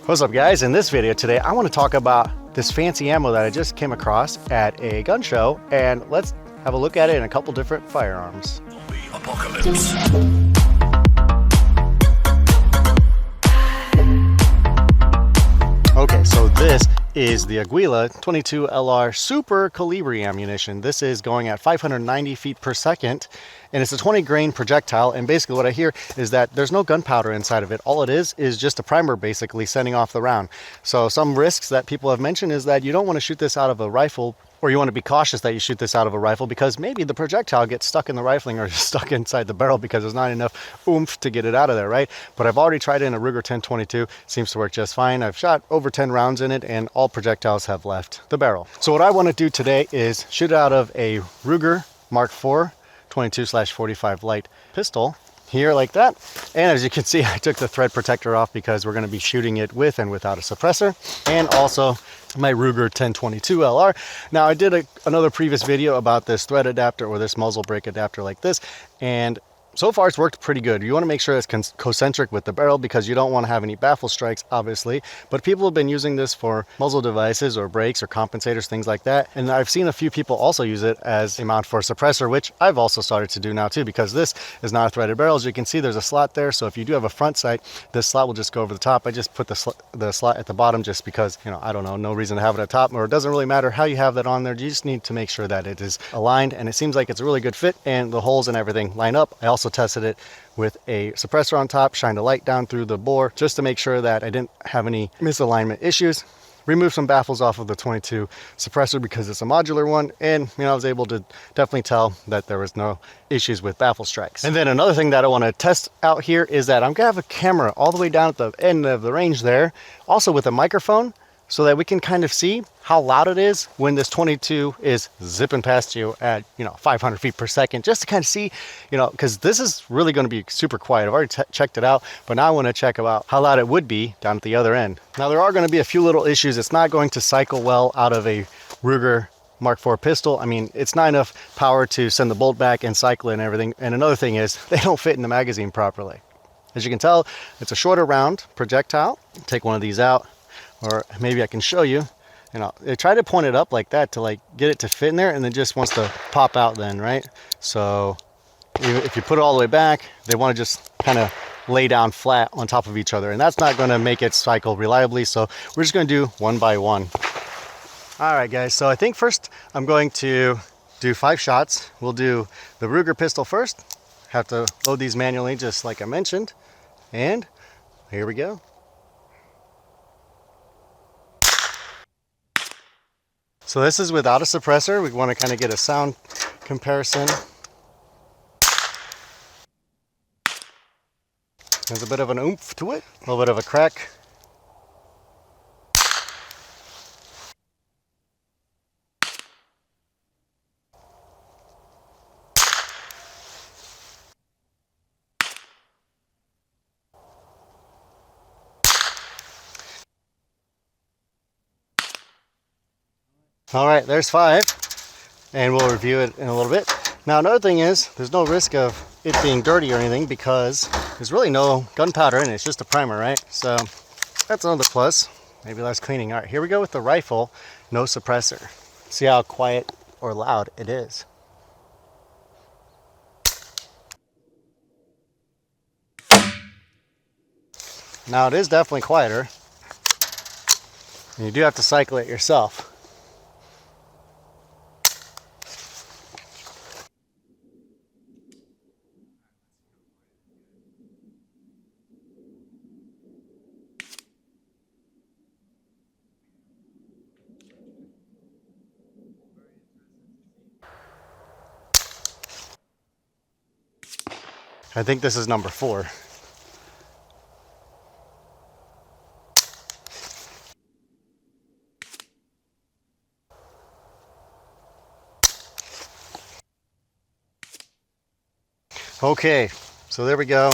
What's up, guys? In this video today, I want to talk about this fancy ammo that I just came across at a gun show, and let's have a look at it in a couple different firearms. Apocalypse. Okay, so this is the Aguila 22 LR Super Colibri ammunition. This is going at 590 feet per second, and it's a 20 grain projectile. And basically what I hear is that there's no gunpowder inside of it. All it is just a primer basically sending off the round. So some risks that people have mentioned is that you don't want to shoot this out of a rifle, or you want to be cautious that you shoot this out of a rifle because maybe the projectile gets stuck in the rifling or stuck inside the barrel because there's not enough oomph to get it out of there, right? But I've already tried it in a Ruger 1022. Seems to work just fine. I've shot over 10 rounds in it and all projectiles have left the barrel. So what I want to do today is shoot out of a Ruger Mark IV 22/45 Lite Pistol here like that. And as you can see, I took the thread protector off because we're going to be shooting it with and without a suppressor, and also my Ruger 1022 LR. Now I did another previous video about this thread adapter or this muzzle brake adapter like this, and so far it's worked pretty good. You want to make sure it's concentric with the barrel because you don't want to have any baffle strikes, obviously. But people have been using this for muzzle devices or brakes or compensators, things like that. And I've seen a few people also use it as a mount for a suppressor, which I've also started to do now too, because this is not a threaded barrel. As you can see, there's a slot there. So if you do have a front sight, this slot will just go over the top. I just put the slot at the bottom just because, you know, I don't know, no reason to have it at top, or it doesn't really matter how you have that on there. You just need to make sure that it is aligned, and it seems like it's a really good fit and the holes and everything line up. I also tested it with a suppressor on top, shined a light down through the bore just to make sure that I didn't have any misalignment issues. Removed some baffles off of the 22 suppressor because it's a modular one, and I was able to definitely tell that there was no issues with baffle strikes. And then another thing that I want to test out here is that I'm gonna have a camera all the way down at the end of the range there, also with a microphone, so that we can kind of see how loud it is when this 22 is zipping past you at 500 feet per second, just to kind of see, because this is really going to be super quiet. I've already checked it out, but now I want to check about how loud it would be down at the other end. Now there are going to be a few little issues. It's not going to cycle well out of a Ruger Mark IV pistol. I mean, it's not enough power to send the bolt back and cycle it and everything. And another thing is they don't fit in the magazine properly. As you can tell, it's a shorter round projectile. Take one of these out, or maybe I can show you. I try to point it up like that to get it to fit in there, and then just wants to pop out then, right? So if you put it all the way back, they want to just kind of lay down flat on top of each other, and that's not going to make it cycle reliably. So we're just going to do one by one. All right, guys. So I think first I'm going to do 5 shots. We'll do the Ruger pistol first. Have to load these manually, just like I mentioned. And here we go. So this is without a suppressor. We want to kind of get a sound comparison. There's a bit of an oomph to it, a little bit of a crack. All right, there's 5, and we'll review it in a little bit. Now, another thing is there's no risk of it being dirty or anything because there's really no gunpowder in it. It's just a primer, right? So that's another plus. Maybe less cleaning. All right, here we go with the rifle, no suppressor. See how quiet or loud it is. Now, it is definitely quieter. And you do have to cycle it yourself. I think this is number 4. Okay, so there we go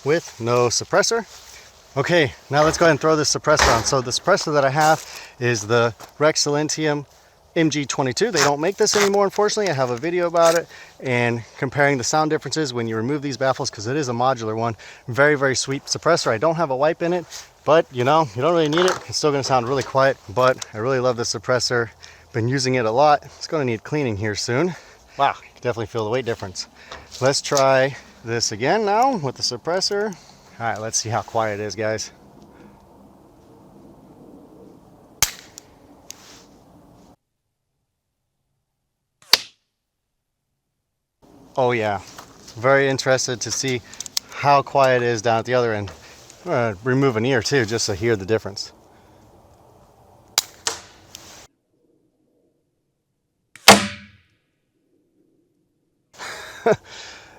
with no suppressor. Okay, now let's go ahead and throw this suppressor on. So the suppressor that I have is the Silentium MG22. They don't make this anymore, unfortunately. I have a video about it and comparing the sound differences when you remove these baffles, because it is a modular one. Very, very sweet suppressor. I don't have a wipe in it. But you know, you don't really need it. It's still gonna sound really quiet, but I really love this suppressor. Been using it a lot. It's gonna need cleaning here soon. Wow, you can definitely feel the weight difference. Let's try this again now with the suppressor. All right, let's see how quiet it is, guys. Oh yeah, very interested to see how quiet it is down at the other end. I'm gonna remove an ear too, just to hear the difference.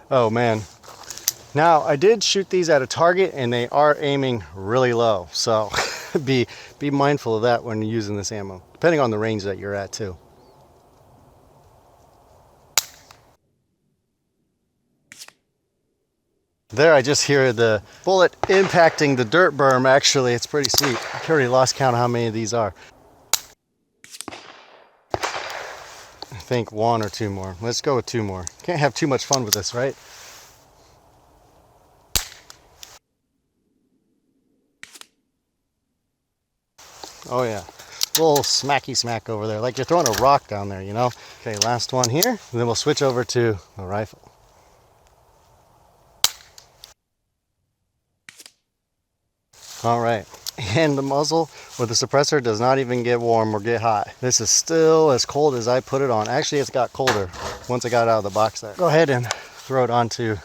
Oh man. Now I did shoot these at a target and they are aiming really low. So be mindful of that when you're using this ammo, depending on the range that you're at too. There, I just hear the bullet impacting the dirt berm. Actually, it's pretty sweet. I already lost count of how many of these are. I think one or two more. Let's go with two more. Can't have too much fun with this, right? Oh yeah, a little smacky smack over there, like you're throwing a rock down there, you know? Okay, last one here, and then we'll switch over to a rifle. All right, and the muzzle with the suppressor does not even get warm or get hot. This is still as cold as I put it on. Actually, it's got colder once I got out of the box there. Go ahead and throw it onto,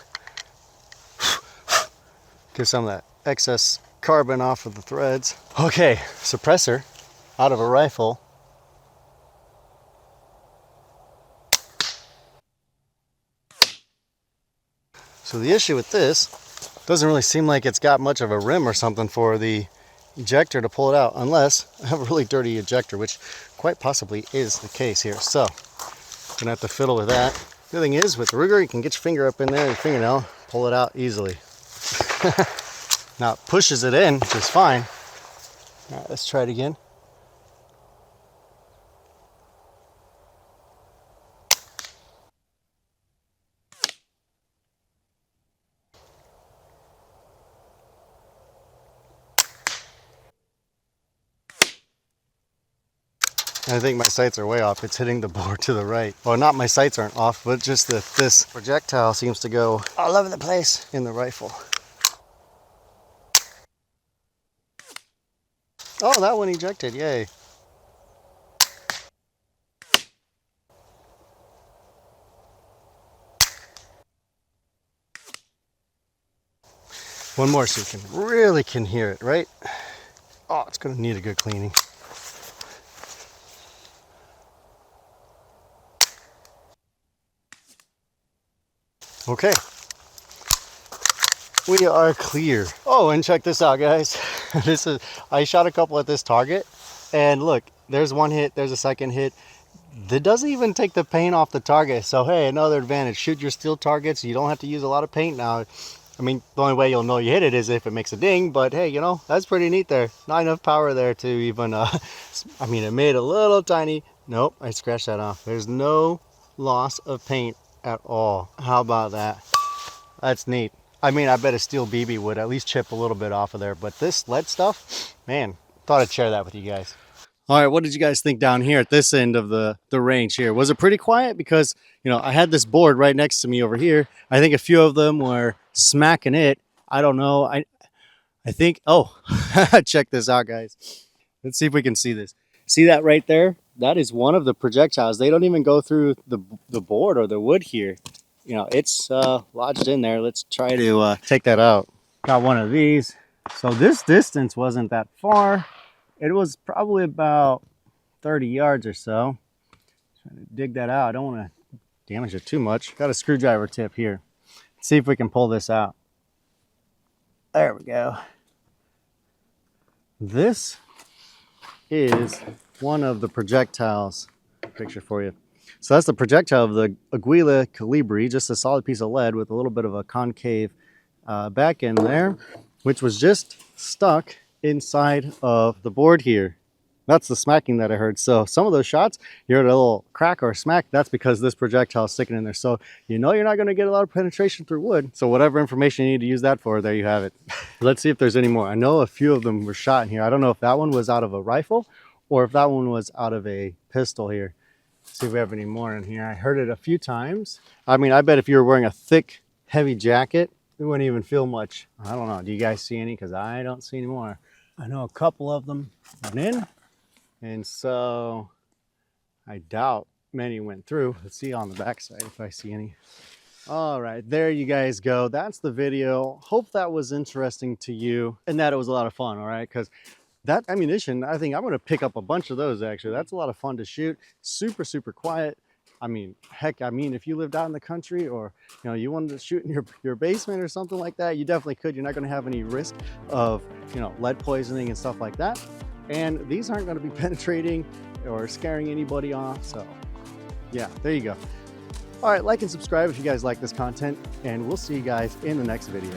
get some of that excess carbon off of the threads. Okay, suppressor out of a rifle. So the issue with this, doesn't really seem like it's got much of a rim or something for the ejector to pull it out, unless I have a really dirty ejector, which quite possibly is the case here. So I'm gonna have to fiddle with that. The thing is, with the Ruger, you can get your finger up in there, your fingernail, pull it out easily. Now it pushes it in, which is fine. All right, let's try it again. I think my sights are way off. It's hitting the board to the right. Well, not my sights aren't off, but just that this projectile seems to go all over the place in the rifle. Oh, that one ejected, yay. One more so you really can hear it, right? Oh, it's gonna need a good cleaning. Okay, we are clear. Oh, and check this out, guys. I shot a couple at this target, and look, there's one hit, there's a second hit. That doesn't even take the paint off the target. So hey, another advantage. Shoot your steel targets. You don't have to use a lot of paint now. I mean, the only way you'll know you hit it is if it makes a ding, but hey, you know, that's pretty neat there. Not enough power there to even, I mean, it made a little tiny, nope, I scratched that off. There's no loss of paint at all. How about that? That's neat. I mean, I bet a steel BB would at least chip a little bit off of there, but this lead stuff, man, thought I'd share that with you guys. All right, what did you guys think down here at this end of the range here? Was it pretty quiet? Because, you know, I had this board right next to me over here. I think a few of them were smacking it. I don't know. I think, oh, check this out, guys. Let's see if we can see this. See that right there? That is one of the projectiles. They don't even go through the board or the wood here. You know, it's lodged in there. Let's try to take that out. Got one of these. So this distance wasn't that far. It was probably about 30 yards or so. Trying to dig that out. I don't want to damage it too much. Got a screwdriver tip here. Let's see if we can pull this out. There we go. This is one of the projectiles. Picture for you. So that's the projectile of the Aguila Colibri, just a solid piece of lead with a little bit of a concave back end there, which was just stuck inside of the board here. That's the smacking that I heard. So some of those shots, you heard a little crack or smack. That's because this projectile is sticking in there. So you know you're not going to get a lot of penetration through wood. So whatever information you need to use that for, there you have it. Let's see if there's any more. I know a few of them were shot in here. I don't know if that one was out of a rifle or if that one was out of a pistol here. Let's see if we have any more in here. I heard it a few times. I mean, I bet if you were wearing a thick, heavy jacket, it wouldn't even feel much. I don't know. Do you guys see any? Because I don't see any more. I know a couple of them went in. And so I doubt many went through. Let's see on the back side if I see any. All right, there you guys go. That's the video. Hope that was interesting to you and that it was a lot of fun, all right? Because that ammunition, I think I'm going to pick up a bunch of those actually. That's a lot of fun to shoot. Super, super quiet. I mean, heck, I mean, if you lived out in the country or, you know, you wanted to shoot in your basement or something like that, you definitely could. You're not going to have any risk of, you know, lead poisoning and stuff like that. And these aren't going to be penetrating or scaring anybody off. So yeah, there you go. All right, like and subscribe if you guys like this content, and we'll see you guys in the next video.